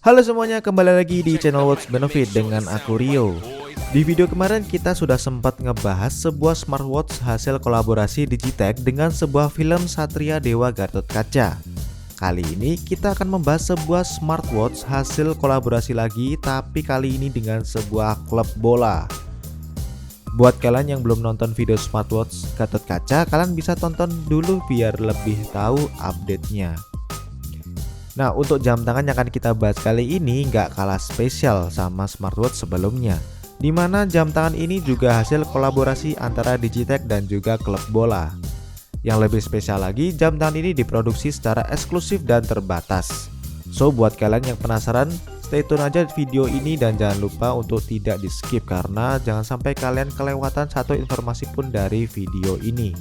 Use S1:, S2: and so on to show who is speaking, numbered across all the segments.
S1: Halo semuanya, kembali lagi di channel Watch Benefit dengan aku Rio. Di video kemarin kita sudah sempat ngebahas sebuah smartwatch hasil kolaborasi Digitech dengan sebuah film Satria Dewa Gatot-Kaca. Kali ini kita akan membahas sebuah smartwatch hasil kolaborasi lagi, tapi kali ini dengan sebuah klub bola. Buat kalian yang belum nonton video smartwatch Gatot-Kaca, kalian bisa tonton dulu biar lebih tahu update-nya. Nah, untuk jam tangan yang akan kita bahas kali ini nggak kalah spesial sama smartwatch sebelumnya, dimana jam tangan ini juga hasil kolaborasi antara Digitech dan juga klub bola. Yang lebih spesial lagi, jam tangan ini diproduksi secara eksklusif dan terbatas. So, buat kalian yang penasaran, stay tune aja video ini dan jangan lupa untuk tidak di skip, karena jangan sampai kalian kelewatan satu informasi pun dari video ini.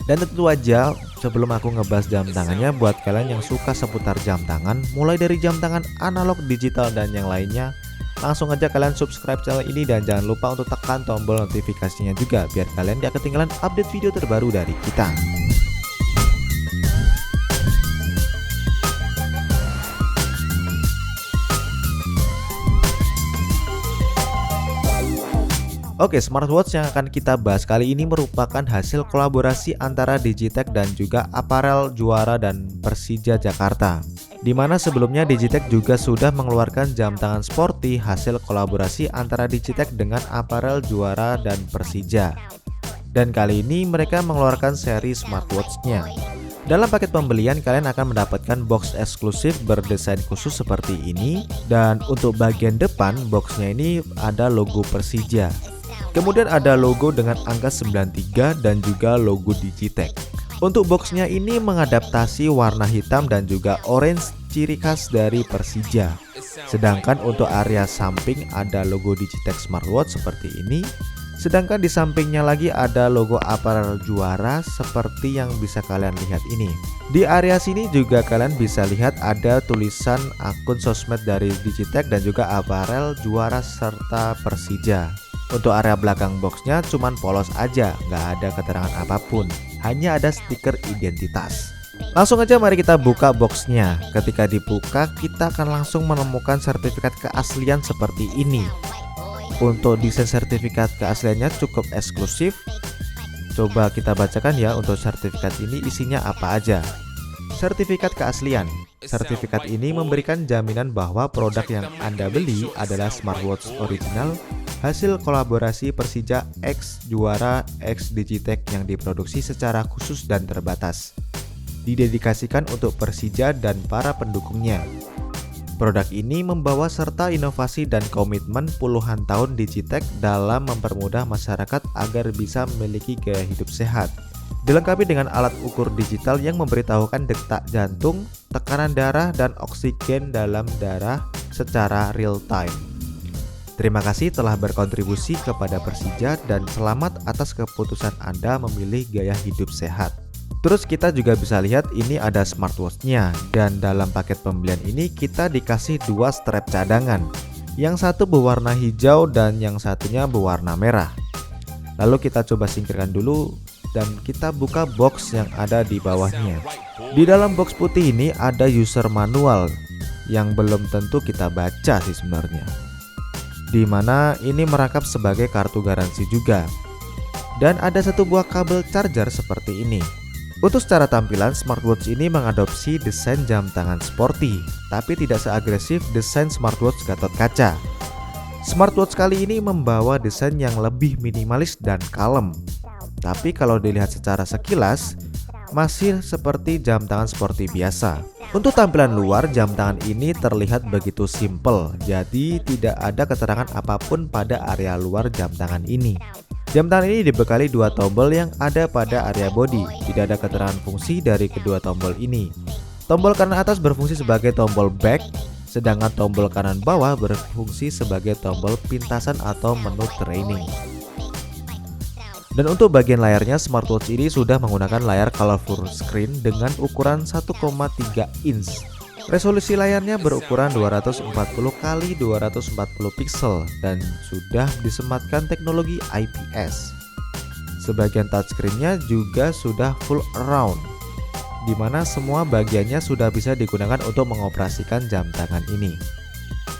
S1: Dan tentu aja sebelum aku ngebahas jam tangannya, buat kalian yang suka seputar jam tangan, mulai dari jam tangan analog, digital, dan yang lainnya, langsung aja kalian subscribe channel ini dan jangan lupa untuk tekan tombol notifikasinya juga biar kalian gak ketinggalan update video terbaru dari kita. Oke, smartwatch yang akan kita bahas kali ini merupakan hasil kolaborasi antara Digitech dan juga aparel Juara dan Persija Jakarta. Dimana sebelumnya Digitech juga sudah mengeluarkan jam tangan sporty hasil kolaborasi antara Digitech dengan aparel Juara dan Persija. Dan kali ini mereka mengeluarkan seri smartwatch-nya. Dalam paket pembelian kalian akan mendapatkan box eksklusif berdesain khusus seperti ini. Dan untuk bagian depan boxnya ini ada logo Persija. Kemudian ada logo dengan angka 93 dan juga logo Digitech. Untuk boxnya ini mengadaptasi warna hitam dan juga orange, ciri khas dari Persija. Sedangkan untuk area samping ada logo Digitech smartwatch seperti ini. Sedangkan di sampingnya lagi ada logo aparel Juara seperti yang bisa kalian lihat ini. Di area sini juga kalian bisa lihat ada tulisan akun sosmed dari Digitech dan juga aparel Juara serta Persija. Untuk area belakang boxnya cuman polos aja, nggak ada keterangan apapun, hanya ada stiker identitas. Langsung aja mari kita buka boxnya. Ketika dibuka kita akan langsung menemukan sertifikat keaslian seperti ini. Untuk desain sertifikat keasliannya cukup eksklusif. Coba kita bacakan ya untuk sertifikat ini isinya apa aja. Sertifikat keaslian. Sertifikat ini memberikan jaminan bahwa produk yang Anda beli adalah smartwatch original hasil kolaborasi Persija X Juara X Digitech yang diproduksi secara khusus dan terbatas. Didedikasikan untuk Persija dan para pendukungnya. Produk ini membawa serta inovasi dan komitmen puluhan tahun Digitech dalam mempermudah masyarakat agar bisa memiliki gaya hidup sehat. Dilengkapi dengan alat ukur digital yang memberitahukan detak jantung, tekanan darah, dan oksigen dalam darah secara real time. Terima kasih telah berkontribusi kepada Persija dan selamat atas keputusan Anda memilih gaya hidup sehat. Terus kita juga bisa lihat ini ada smartwatch-nya, dan dalam paket pembelian ini kita dikasih dua strap cadangan. Yang satu berwarna hijau dan yang satunya berwarna merah. Lalu kita coba singkirkan dulu dan kita buka box yang ada di bawahnya. Di dalam box putih ini ada user manual yang belum tentu kita baca sih sebenarnya. Dimana ini merangkap sebagai kartu garansi juga. Dan ada satu buah kabel charger seperti ini. Untuk secara tampilan, smartwatch ini mengadopsi desain jam tangan sporty, tapi tidak seagresif desain smartwatch Gatot-Kaca. Smartwatch kali ini membawa desain yang lebih minimalis dan kalem. Tapi kalau dilihat secara sekilas, masih seperti jam tangan sporty biasa. Untuk tampilan luar, jam tangan ini terlihat begitu simple, jadi tidak ada keterangan apapun pada area luar jam tangan ini. Jam tangan ini dibekali dua tombol yang ada pada area bodi. Tidak ada keterangan fungsi dari kedua tombol ini. Tombol kanan atas berfungsi sebagai tombol back, sedangkan tombol kanan bawah berfungsi sebagai tombol pintasan atau menu training. Dan untuk bagian layarnya, smartwatch ini sudah menggunakan layar colorful screen dengan ukuran 1,3 inch. Resolusi layarnya berukuran 240 x 240 pixel dan sudah disematkan teknologi IPS. Sebagian touchscreen-nya juga sudah full around, di mana semua bagiannya sudah bisa digunakan untuk mengoperasikan jam tangan ini.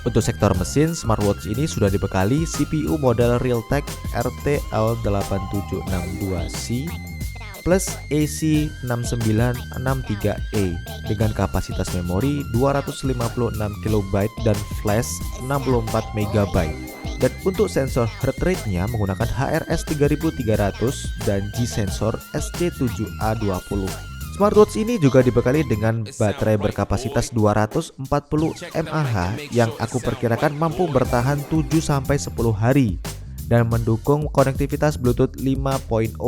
S1: Untuk sektor mesin, smartwatch ini sudah dibekali CPU model Realtek RTL8762C plus AC6963E dengan kapasitas memori 256 KB dan flash 64 MB. Dan untuk sensor heart rate-nya menggunakan HRS 3300 dan G-sensor SC7A20. Smartwatch ini juga dibekali dengan baterai berkapasitas 240 mAh yang aku perkirakan mampu bertahan 7-10 hari dan mendukung konektivitas Bluetooth 5.0.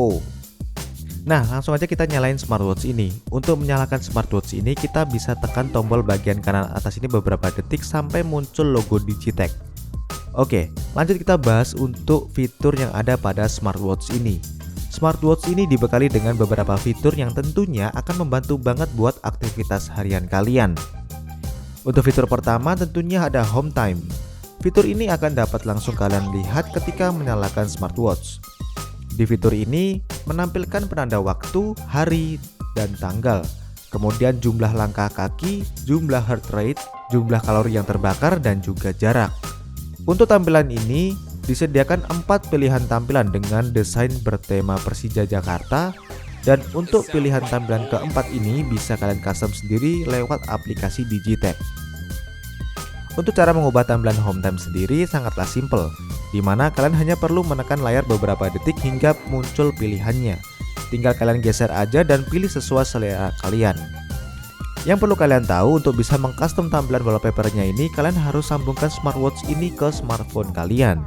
S1: Nah, langsung aja kita nyalain smartwatch ini. Untuk menyalakan smartwatch ini kita bisa tekan tombol bagian kanan atas ini beberapa detik sampai muncul logo Digitech. Oke, lanjut kita bahas untuk fitur yang ada pada smartwatch ini. Smartwatch ini dibekali dengan beberapa fitur yang tentunya akan membantu banget buat aktivitas harian kalian. Untuk fitur pertama tentunya ada home time. Fitur ini akan dapat langsung kalian lihat ketika menyalakan smartwatch. Di fitur ini menampilkan penanda waktu, hari, dan tanggal. Kemudian jumlah langkah kaki, jumlah heart rate, jumlah kalori yang terbakar, dan juga jarak. Untuk tampilan ini disediakan 4 pilihan tampilan dengan desain bertema Persija Jakarta, dan untuk pilihan tampilan keempat ini bisa kalian custom sendiri lewat aplikasi Digitech. Untuk cara mengubah tampilan home time sendiri sangatlah simple, dimana kalian hanya perlu menekan layar beberapa detik hingga muncul pilihannya. Tinggal kalian geser aja dan pilih sesuai selera kalian. Yang perlu kalian tahu, untuk bisa mengcustom tampilan wallpapernya ini kalian harus sambungkan smartwatch ini ke smartphone kalian.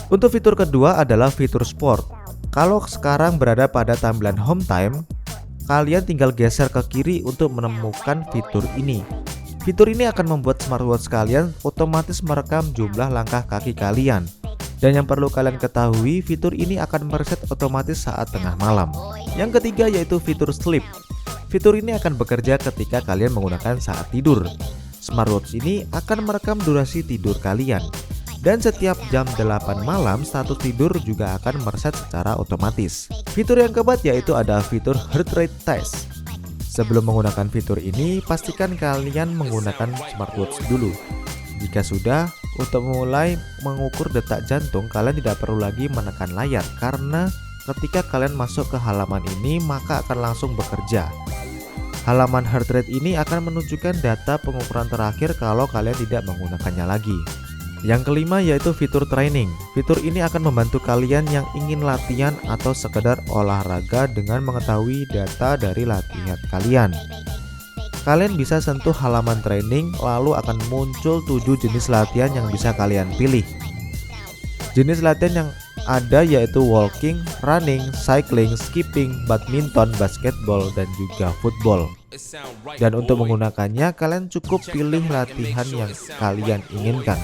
S1: Untuk fitur kedua adalah fitur sport. Kalau sekarang berada pada tampilan home time, kalian tinggal geser ke kiri untuk menemukan fitur ini. Fitur ini akan membuat smartwatch kalian otomatis merekam jumlah langkah kaki kalian. Dan yang perlu kalian ketahui, fitur ini akan mereset otomatis saat tengah malam. Yang ketiga yaitu fitur sleep. Fitur ini akan bekerja ketika kalian menggunakan saat tidur. Smartwatch ini akan merekam durasi tidur kalian. Dan setiap jam 8 malam status tidur juga akan mereset secara otomatis. Fitur yang keempat yaitu ada fitur heart rate test. Sebelum menggunakan fitur ini, pastikan kalian menggunakan smartwatch dulu. Jika sudah, untuk mulai mengukur detak jantung kalian tidak perlu lagi menekan layar, karena ketika kalian masuk ke halaman ini maka akan langsung bekerja. Halaman heart rate ini akan menunjukkan data pengukuran terakhir kalau kalian tidak menggunakannya lagi. Yang kelima yaitu fitur training. Fitur ini akan membantu kalian yang ingin latihan atau sekedar olahraga dengan mengetahui data dari latihan kalian. Kalian bisa sentuh halaman training, lalu akan muncul 7 jenis latihan yang bisa kalian pilih. Jenis latihan yang ada yaitu walking, running, cycling, skipping, badminton, basketball, dan juga football. Dan untuk menggunakannya kalian cukup pilih latihan yang kalian inginkan.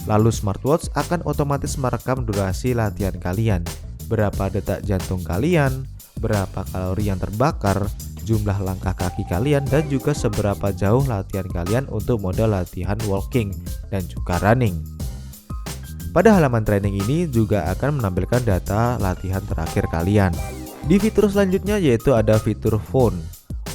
S1: Lalu smartwatch akan otomatis merekam durasi latihan kalian, berapa detak jantung kalian, berapa kalori yang terbakar, jumlah langkah kaki kalian, dan juga seberapa jauh latihan kalian untuk mode latihan walking dan juga running. Pada halaman training ini juga akan menampilkan data latihan terakhir kalian. Di fitur selanjutnya yaitu ada fitur phone.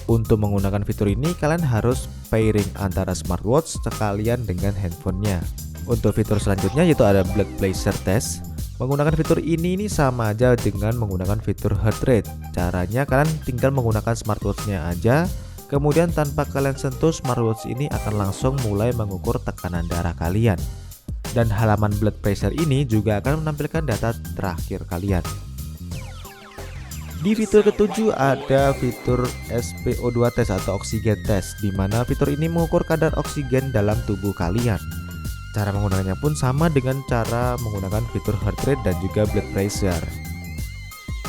S1: Untuk menggunakan fitur ini kalian harus pairing antara smartwatch sekalian dengan handphonenya. Untuk fitur selanjutnya yaitu ada blood pressure test. Menggunakan fitur ini sama aja dengan menggunakan fitur heart rate. Caranya kalian tinggal menggunakan smartwatchnya aja, kemudian tanpa kalian sentuh smartwatch ini akan langsung mulai mengukur tekanan darah kalian. Dan halaman blood pressure ini juga akan menampilkan data terakhir kalian. Di fitur ketujuh ada fitur SpO2 test atau oksigen test, di mana fitur ini mengukur kadar oksigen dalam tubuh kalian. Cara menggunakannya pun sama dengan cara menggunakan fitur heart rate dan juga blood pressure.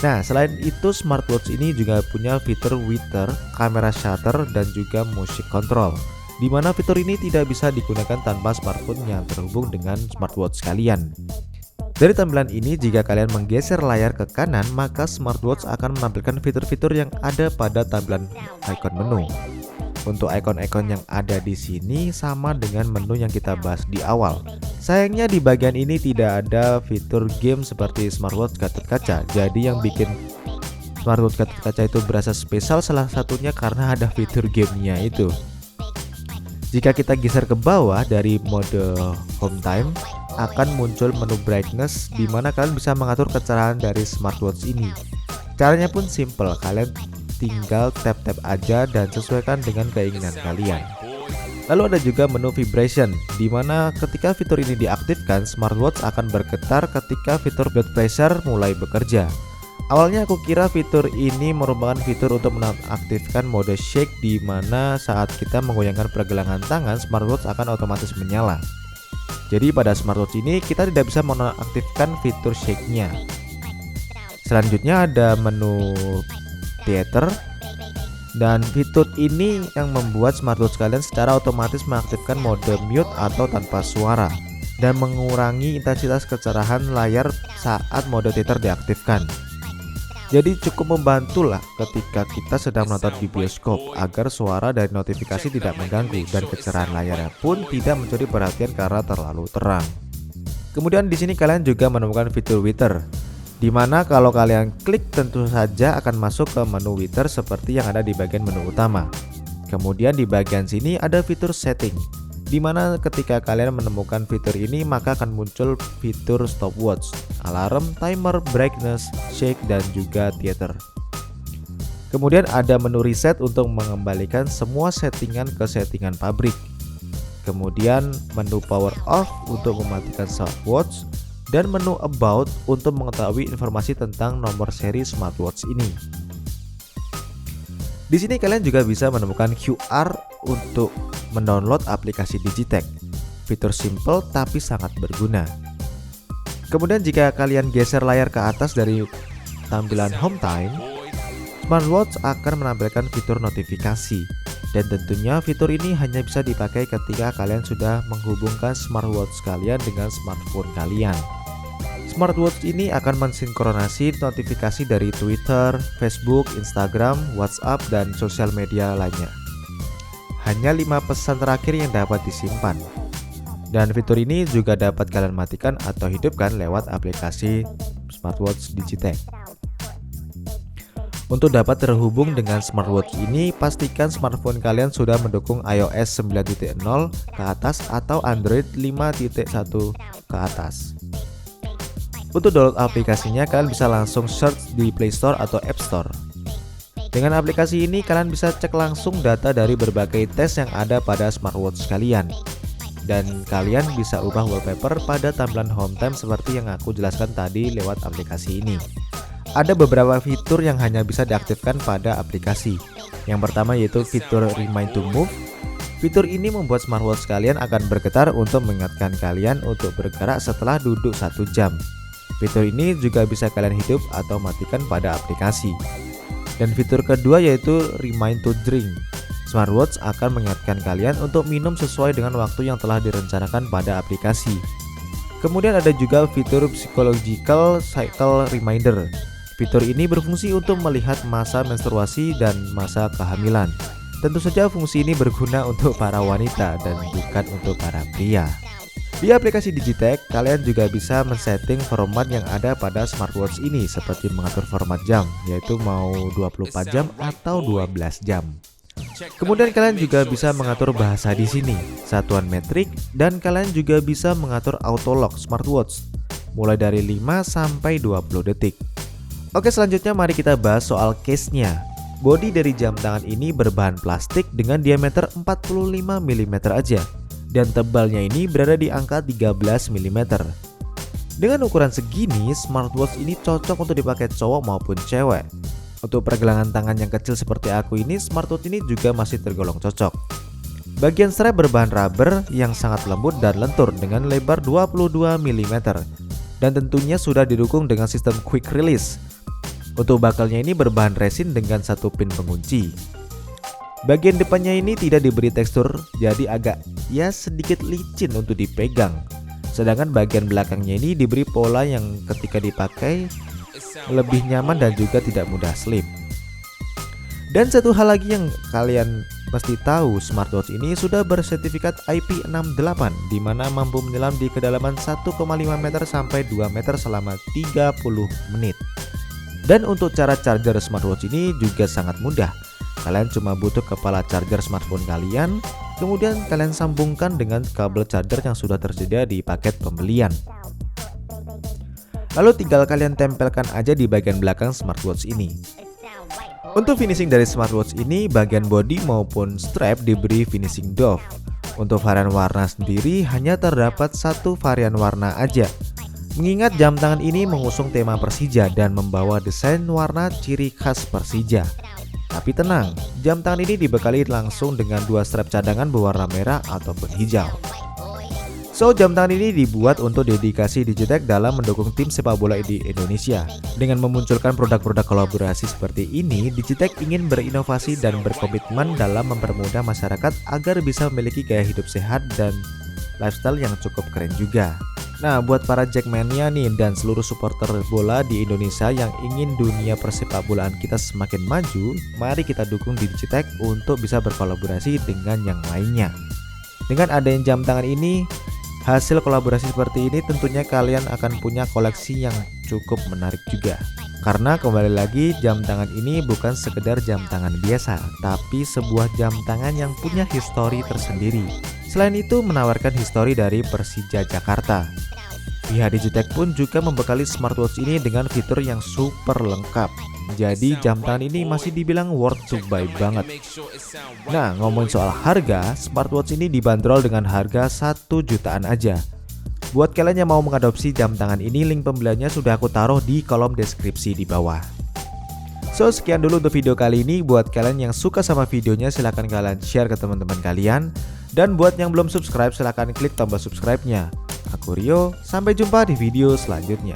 S1: Nah, selain itu smartwatch ini juga punya fitur wither, kamera shutter, dan juga music control, di mana fitur ini tidak bisa digunakan tanpa smartphone yang terhubung dengan smartwatch kalian. Dari tampilan ini, jika kalian menggeser layar ke kanan, maka smartwatch akan menampilkan fitur-fitur yang ada pada tampilan icon menu. Untuk ikon-ikon yang ada di sini sama dengan menu yang kita bahas di awal. Sayangnya di bagian ini tidak ada fitur game seperti smartwatch Gatot Kaca. Jadi yang bikin smartwatch Gatot Kaca itu berasa spesial salah satunya karena ada fitur gamenya itu. Jika kita geser ke bawah dari mode home time, akan muncul menu brightness di mana kalian bisa mengatur kecerahan dari smartwatch ini. Caranya pun simple, kalian tinggal tap-tap aja dan sesuaikan dengan keinginan kalian. Lalu ada juga menu vibration, di mana ketika fitur ini diaktifkan, smartwatch akan bergetar ketika fitur blood pressure mulai bekerja. Awalnya aku kira fitur ini merupakan fitur untuk mengaktifkan mode shake, di mana saat kita menggoyangkan pergelangan tangan, smartwatch akan otomatis menyala. Jadi pada smartwatch ini kita tidak bisa menonaktifkan fitur shake-nya. Selanjutnya ada menu theater, dan fitur ini yang membuat smartwatch kalian secara otomatis mengaktifkan mode mute atau tanpa suara dan mengurangi intensitas kecerahan layar saat mode theater diaktifkan. Jadi cukup membantu lah ketika kita sedang menonton di bioskop agar suara dari notifikasi tidak mengganggu dan kecerahan layarnya pun tidak mencuri perhatian karena terlalu terang. Kemudian di sini kalian juga menemukan fitur Wither, di mana kalau kalian klik tentu saja akan masuk ke menu Wither seperti yang ada di bagian menu utama. Kemudian di bagian sini ada fitur setting, di mana ketika kalian menemukan fitur ini maka akan muncul fitur stopwatch, alarm, timer, brightness, shake, dan juga theater. Kemudian ada menu reset untuk mengembalikan semua settingan ke settingan pabrik. Kemudian menu power off untuk mematikan smartwatch, dan menu about untuk mengetahui informasi tentang nomor seri smartwatch ini. Di sini kalian juga bisa menemukan QR untuk mendownload aplikasi Digitech. Fitur simple tapi sangat berguna. Kemudian jika kalian geser layar ke atas dari tampilan home time, smartwatch akan menampilkan fitur notifikasi. Dan tentunya fitur ini hanya bisa dipakai ketika kalian sudah menghubungkan smartwatch kalian dengan smartphone kalian. Smartwatch ini akan mensinkronasi notifikasi dari Twitter, Facebook, Instagram, WhatsApp, dan sosial media lainnya. Hanya 5 pesan terakhir yang dapat disimpan. Dan fitur ini juga dapat kalian matikan atau hidupkan lewat aplikasi smartwatch Digitech. Untuk dapat terhubung dengan smartwatch ini, pastikan smartphone kalian sudah mendukung iOS 9.0 ke atas atau Android 5.1 ke atas. Untuk download aplikasinya, kalian bisa langsung search di Play Store atau App Store. Dengan aplikasi ini, kalian bisa cek langsung data dari berbagai tes yang ada pada smartwatch kalian. Dan kalian bisa ubah wallpaper pada tampilan home time seperti yang aku jelaskan tadi lewat aplikasi ini. Ada beberapa fitur yang hanya bisa diaktifkan pada aplikasi. Yang pertama yaitu fitur Remind to Move. Fitur ini membuat smartwatch kalian akan bergetar untuk mengingatkan kalian untuk bergerak setelah duduk 1 jam. Fitur ini juga bisa kalian hidup atau matikan pada aplikasi. Dan fitur kedua yaitu Remind to Drink. Smartwatch akan mengingatkan kalian untuk minum sesuai dengan waktu yang telah direncanakan pada aplikasi. Kemudian ada juga fitur Psychological Cycle Reminder. Fitur ini berfungsi untuk melihat masa menstruasi dan masa kehamilan. Tentu saja fungsi ini berguna untuk para wanita dan bukan untuk para pria. Di aplikasi Digitech, kalian juga bisa men-setting format yang ada pada smartwatch ini seperti mengatur format jam, yaitu mau 24 jam atau 12 jam. Kemudian kalian juga bisa mengatur bahasa di sini, satuan metrik, dan kalian juga bisa mengatur auto lock smartwatch mulai dari 5 sampai 20 detik. Oke, selanjutnya mari kita bahas soal case-nya. Bodi dari jam tangan ini berbahan plastik dengan diameter 45 mm aja. Dan tebalnya ini berada di angka 13 mm. Dengan ukuran segini, smartwatch ini cocok untuk dipakai cowok maupun cewek. Untuk pergelangan tangan yang kecil seperti aku ini, smartwatch ini juga masih tergolong cocok. Bagian strap berbahan rubber yang sangat lembut dan lentur dengan lebar 22 mm. Dan tentunya sudah didukung dengan sistem quick release. Untuk bakalnya ini berbahan resin dengan 1 pin pengunci. Bagian depannya ini tidak diberi tekstur, jadi agak sedikit licin untuk dipegang. Sedangkan bagian belakangnya ini diberi pola yang ketika dipakai lebih nyaman dan juga tidak mudah slip. Dan satu hal lagi yang kalian mesti tahu, smartwatch ini sudah bersertifikat IP68 di mana mampu menyelam di kedalaman 1,5 meter sampai 2 meter selama 30 menit. Dan untuk cara charger smartwatch ini juga sangat mudah. Kalian cuma butuh kepala charger smartphone kalian, Kemudian kalian sambungkan dengan kabel charger yang sudah tersedia di paket pembelian. Lalu tinggal kalian tempelkan aja di bagian belakang smartwatch ini. Untuk finishing dari smartwatch ini, bagian bodi maupun strap diberi finishing doff. Untuk varian warna sendiri hanya terdapat satu varian warna aja. Mengingat jam tangan ini mengusung tema Persija dan membawa desain warna ciri khas Persija. Tapi tenang, jam tangan ini dibekali langsung dengan dua strap cadangan berwarna merah ataupun hijau. So, jam tangan ini dibuat untuk dedikasi Digitech dalam mendukung tim sepak bola di Indonesia. Dengan memunculkan produk-produk kolaborasi seperti ini, Digitech ingin berinovasi dan berkomitmen dalam mempermudah masyarakat agar bisa memiliki gaya hidup sehat dan lifestyle yang cukup keren juga. Nah, buat para Jackmania nih dan seluruh supporter bola di Indonesia yang ingin dunia persepak bolaan kita semakin maju, mari kita dukung Digitech untuk bisa berkolaborasi dengan yang lainnya. Dengan adanya jam tangan ini, hasil kolaborasi seperti ini tentunya kalian akan punya koleksi yang cukup menarik juga. Karena kembali lagi, jam tangan ini bukan sekedar jam tangan biasa, tapi sebuah jam tangan yang punya histori tersendiri. Selain itu menawarkan histori dari Persija Jakarta. Pihak Digitech pun juga membekali smartwatch ini dengan fitur yang super lengkap. Jadi jam tangan ini masih dibilang worth to buy banget. Nah, ngomongin soal harga, smartwatch ini dibanderol dengan harga 1 jutaan aja. Buat kalian yang mau mengadopsi jam tangan ini, link pembeliannya sudah aku taruh di kolom deskripsi di bawah. So, sekian dulu untuk video kali ini. Buat kalian yang suka sama videonya, silahkan kalian share ke teman-teman kalian. Dan buat yang belum subscribe, silahkan klik tombol subscribe-nya. Aku Rio, sampai jumpa di video selanjutnya.